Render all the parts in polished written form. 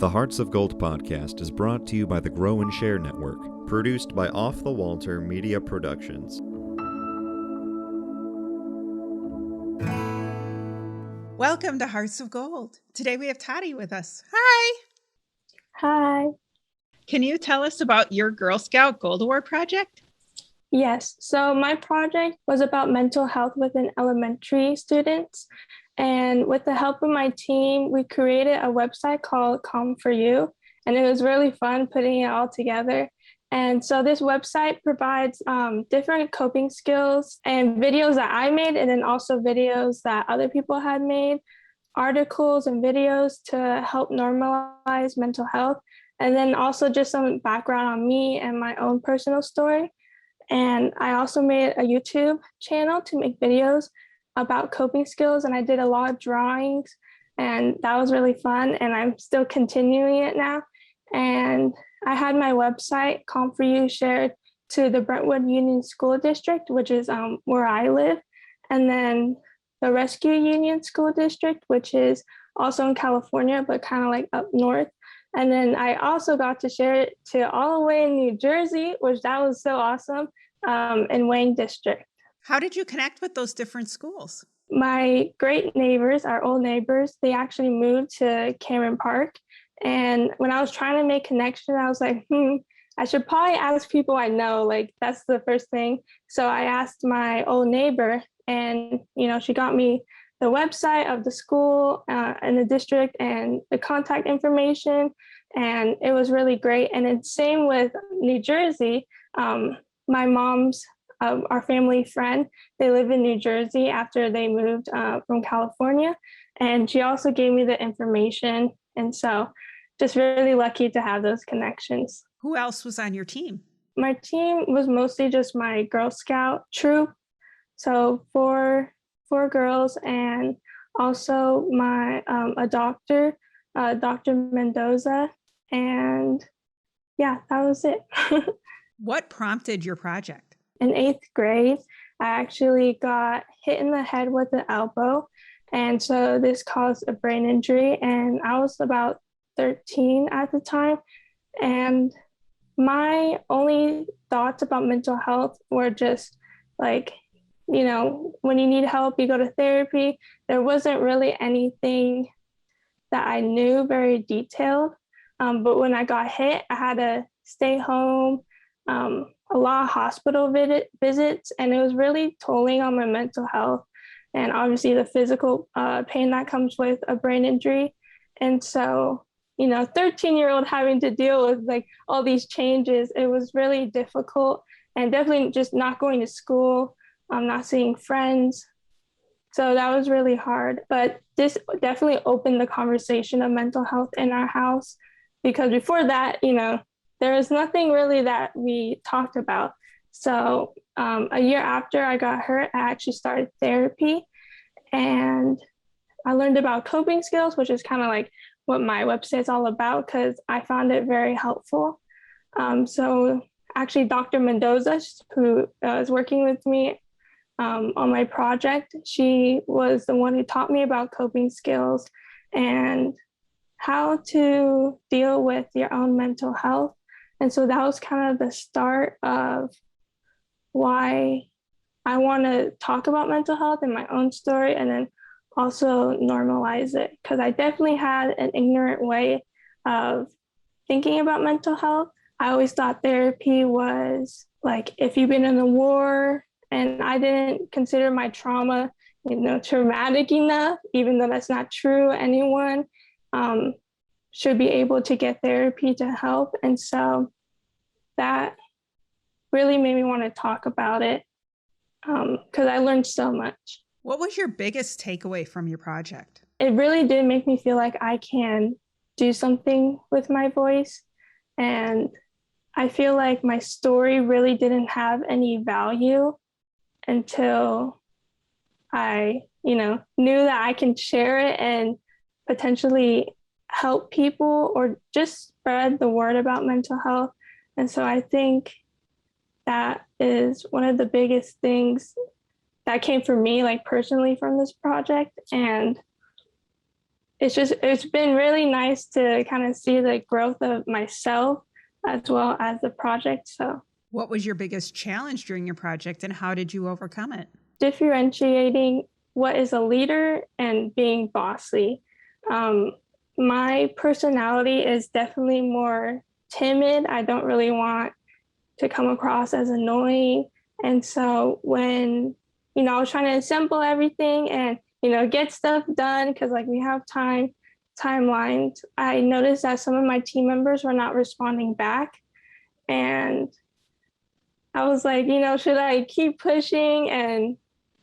The Hearts of Gold podcast is brought to you by the Grow and Share Network, produced by Off the Walter Media Productions. Welcome to Hearts of Gold. Today we have Tati with us. Hi. Hi. Can you tell us about your Girl Scout Gold Award project? Yes, so my project was about mental health within elementary students. And with the help of my team, we created a website called Calm4you. And it was really fun putting it all together. And so this website provides different coping skills and videos that I made, and then also videos that other people had made, articles and videos to help normalize mental health. And then also just some background on me and my own personal story. And I also made a YouTube channel to make videos about coping skills, and I did a lot of drawings, and that was really fun, and I'm still continuing it now. And I had my website, Calm4you, shared to the Brentwood Union School District, which is where I live, and then the Rescue Union School District, which is also in California, but kind of like up north. And then I also got to share it to all the way in New Jersey, which that was so awesome, in Wayne District. How did you connect with those different schools? My great neighbors, our old neighbors, they actually moved to Cameron Park. And when I was trying to make connection, I was like, I should probably ask people I know. Like, that's the first thing. So I asked my old neighbor, and, she got me the website of the school and the district and the contact information. And it was really great. And then same with New Jersey. My mom's, our family friend, they live in New Jersey after they moved from California. And she also gave me the information. And so just really lucky to have those connections. Who else was on your team? My team was mostly just my Girl Scout troop. So four girls, and also my a doctor, Dr. Mendoza. And yeah, that was it. What prompted your project? In 8th grade, I actually got hit in the head with an elbow. And so this caused a brain injury. And I was about 13 at the time. And my only thoughts about mental health were just like, when you need help, you go to therapy. There wasn't really anything that I knew very detailed. But when I got hit, I had to stay home, a lot of hospital visits, and it was really tolling on my mental health and obviously the physical pain that comes with a brain injury. And so, 13-year-old having to deal with like all these changes, it was really difficult, and definitely just not going to school, not seeing friends. So that was really hard. But this definitely opened the conversation of mental health in our house, because before that, there was nothing really that we talked about. So a year after I got hurt, I actually started therapy, and I learned about coping skills, which is kind of like what my website is all about, because I found it very helpful. So actually Dr. Mendoza, who is working with me on my project, she was the one who taught me about coping skills and how to deal with your own mental health. And so that was kind of the start of why I want to talk about mental health and my own story, and then also normalize it, because I definitely had an ignorant way of thinking about mental health. I always thought therapy was like if you've been in a war, and I didn't consider my trauma, traumatic enough, even though that's not true. Anyone should be able to get therapy to help. And so that really made me want to talk about it, because I learned so much. What was your biggest takeaway from your project? It really did make me feel like I can do something with my voice. And I feel like my story really didn't have any value until I, knew that I can share it and potentially help people or just spread the word about mental health. And so I think that is one of the biggest things that came for me, like personally, from this project. And it's been really nice to kind of see the growth of myself as well as the project. So What was your biggest challenge during your project and how did you overcome it? differentiating what is a leader and being bossy. Um, my personality is definitely more timid. I don't really want to come across as annoying. And so when, I was trying to assemble everything and, get stuff done because like we have timelines, I noticed that some of my team members were not responding back. And I was like, should I keep pushing and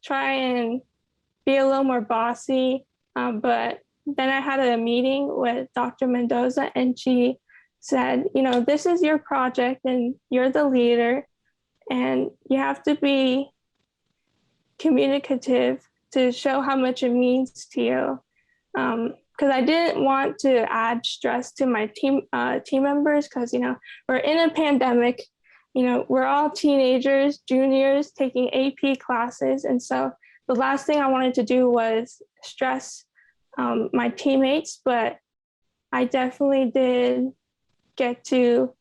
try and be a little more bossy? But then I had a meeting with Dr. Mendoza, and she said, this is your project and you're the leader, and you have to be communicative to show how much it means to you. Because I didn't want to add stress to my team members because, we're in a pandemic. We're all teenagers, juniors taking AP classes. And so the last thing I wanted to do was stress my teammates, but I definitely did get to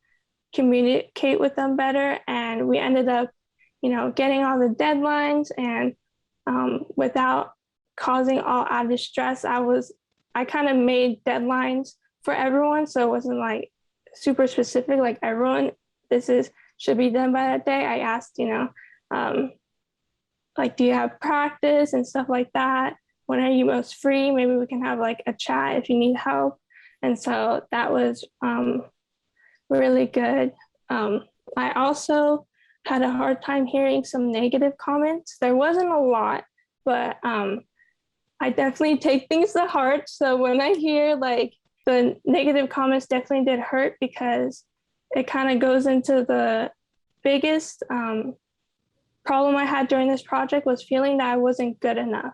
communicate with them better. And we ended up, getting all the deadlines and without causing all added stress. I kind of made deadlines for everyone. So it wasn't like super specific, like everyone, should be done by that day. I asked, like, do you have practice and stuff like that? When are you most free? Maybe we can have like a chat if you need help. And so that was really good. I also had a hard time hearing some negative comments. There wasn't a lot, but I definitely take things to heart. So when I hear like the negative comments definitely did hurt because it kind of goes into the biggest problem I had during this project was feeling that I wasn't good enough.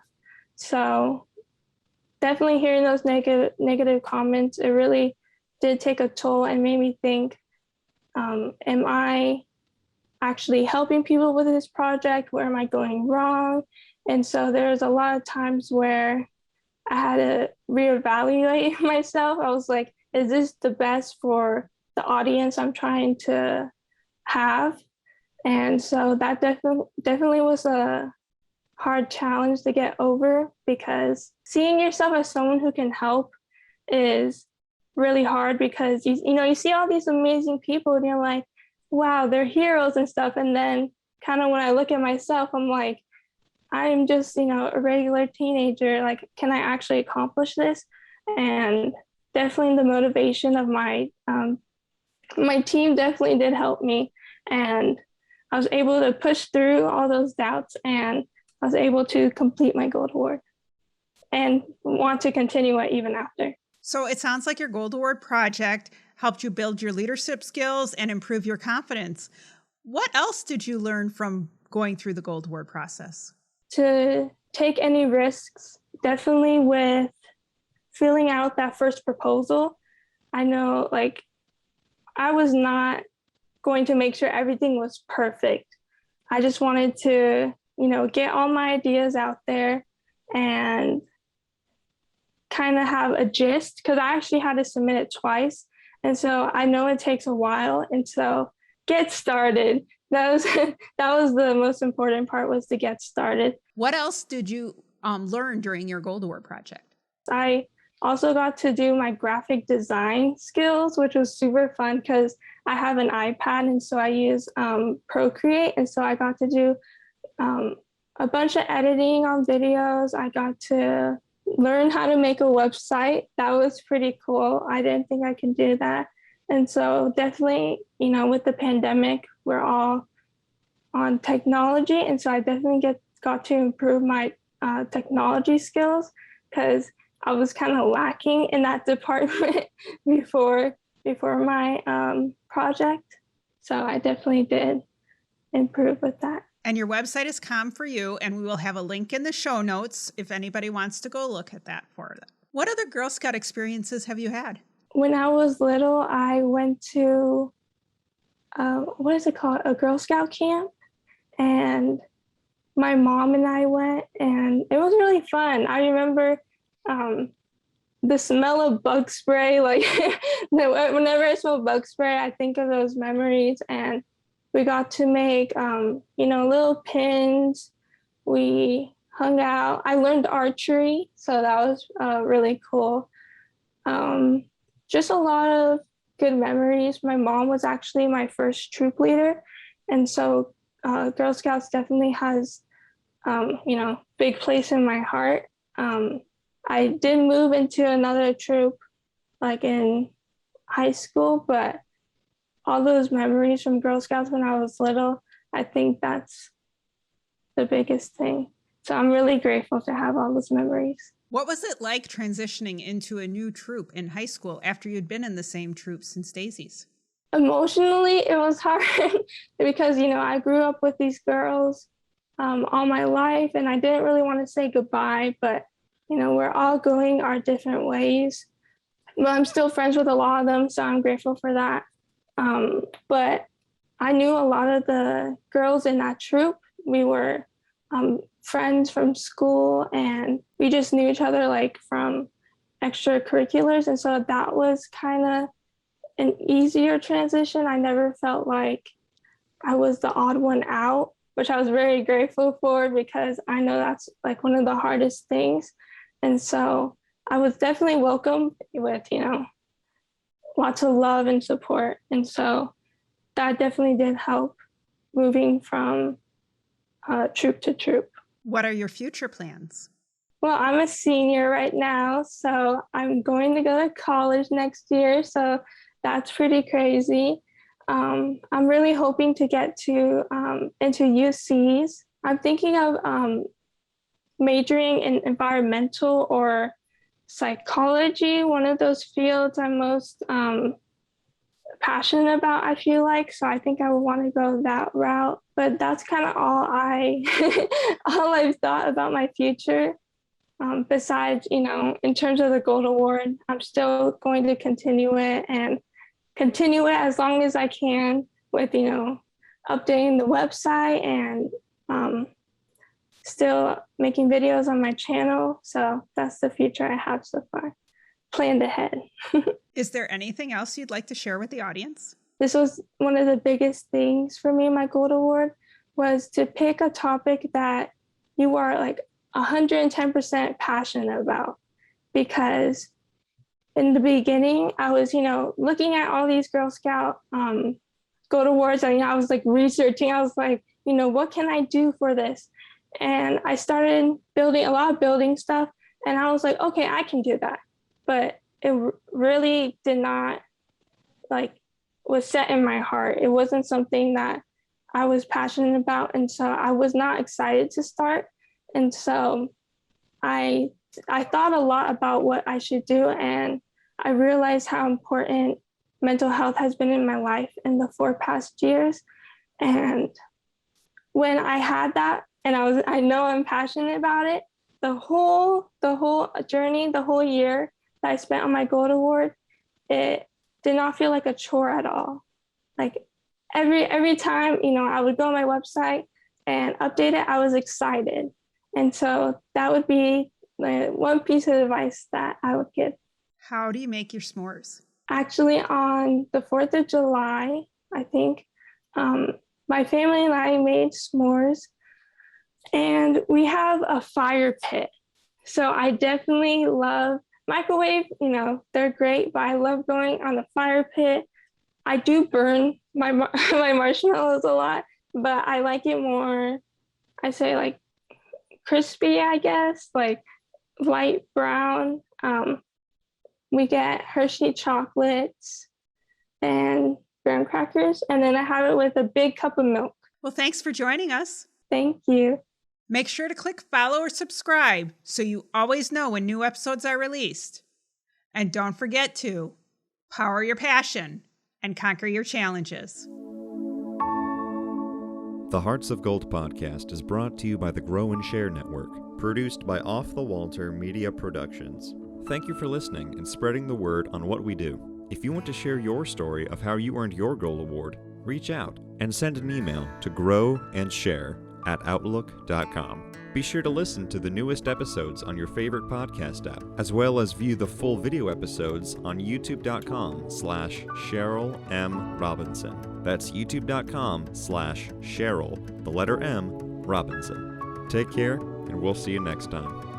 So definitely hearing those negative comments, it really did take a toll and made me think, am I actually helping people with this project? Where am I going wrong? And so there's a lot of times where I had to reevaluate myself. I was like, is this the best for the audience I'm trying to have? And so that definitely was a hard challenge to get over because seeing yourself as someone who can help is really hard because you see all these amazing people and you're like, wow, they're heroes and stuff. And then kind of when I look at myself, I'm like, I'm just, a regular teenager. Like, can I actually accomplish this? And definitely the motivation of my team definitely did help me. And I was able to push through all those doubts and I was able to complete my gold award and want to continue it even after. So it sounds like your Gold Award project helped you build your leadership skills and improve your confidence. What else did you learn from going through the Gold Award process? To take any risks, definitely with filling out that first proposal. I know like I was not going to make sure everything was perfect. I just wanted to, get all my ideas out there and kind of have a gist because I actually had to submit it twice. And so I know it takes a while. And so get started. That was that was the most important part, was to get started. What else did you learn during your Gold Award project? I also got to do my graphic design skills, which was super fun because I have an iPad and so I use Procreate. And so I got to do a bunch of editing on videos. I got to learn how to make a website. That was pretty cool. I didn't think I could do that. And so definitely, with the pandemic, we're all on technology. And so I definitely got to improve my technology skills because I was kind of lacking in that department before my project. So I definitely did improve with that. And your website is Calm4you, and we will have a link in the show notes if anybody wants to go look at that for them. What other Girl Scout experiences have you had? When I was little, I went to, what is it called? A Girl Scout camp. And my mom and I went, and it was really fun. I remember the smell of bug spray, like whenever I smell bug spray, I think of those memories. And we got to make, little pins. We hung out. I learned archery, so that was really cool. Just a lot of good memories. My mom was actually my first troop leader, and so Girl Scouts definitely has, big place in my heart. I did move into another troop like in high school, but all those memories from Girl Scouts when I was little, I think that's the biggest thing. So I'm really grateful to have all those memories. What was it like transitioning into a new troop in high school after you'd been in the same troop since Daisy's? Emotionally, it was hard because, I grew up with these girls all my life, and I didn't really want to say goodbye, but, we're all going our different ways. But I'm still friends with a lot of them, so I'm grateful for that. But I knew a lot of the girls in that troop. We were friends from school, and we just knew each other like from extracurriculars. And so that was kind of an easier transition. I never felt like I was the odd one out, which I was very grateful for because I know that's like one of the hardest things. And so I was definitely welcomed with, lots of love and support. And so that definitely did help moving from troop to troop. What are your future plans? Well, I'm a senior right now, so I'm going to go to college next year. So that's pretty crazy. I'm really hoping to get to into UCs. I'm thinking of majoring in environmental or psychology, one of those fields I'm most passionate about, I feel like. So I think I would want to go that route. But that's kind of all all I've thought about my future. Besides, in terms of the Gold Award, I'm still going to continue it as long as I can with, updating the website and still making videos on my channel. So that's the future I have so far planned ahead. Is there anything else you'd like to share with the audience? This was one of the biggest things for me, my Gold Award, was to pick a topic that you are like 110% passionate about. Because in the beginning, I was, looking at all these Girl Scout Gold Awards, and I was like researching. I was like, what can I do for this? And I started building a lot of building stuff, and I was like, okay, I can do that. But it really did not was set in my heart. It wasn't something that I was passionate about, and so I was not excited to start. And so I thought a lot about what I should do, and I realized how important mental health has been in my life in the 4 past years. And when I had that, and I know I'm passionate about it, the whole journey, the whole year that I spent on my Gold Award, it did not feel like a chore at all. Like every time, I would go on my website and update it, I was excited. And so that would be one piece of advice that I would give. How do you make your s'mores? Actually, on the 4th of July, I think, my family and I made s'mores, and we have a fire pit. So I definitely love microwave, they're great, but I love going on the fire pit. I do burn my marshmallows a lot, but I like it more, I say like crispy, I guess, like light brown. We get Hershey chocolates and graham crackers, and then I have it with a big cup of milk. Well, thanks for joining us. Thank you. Make sure to click follow or subscribe so you always know when new episodes are released. And don't forget to power your passion and conquer your challenges. The Hearts of Gold podcast is brought to you by the Grow and Share Network, produced by Off the Walter Media Productions. Thank you for listening and spreading the word on what we do. If you want to share your story of how you earned your Gold Award, reach out and send an email to growandsshare cheryl.m.robinson@outlook.com. Be sure to listen to the newest episodes on your favorite podcast app, as well as view the full video episodes on youtube.com/Cheryl M. Robinson. That's youtube.com/Cheryl, the letter M, Robinson. Take care, and we'll see you next time.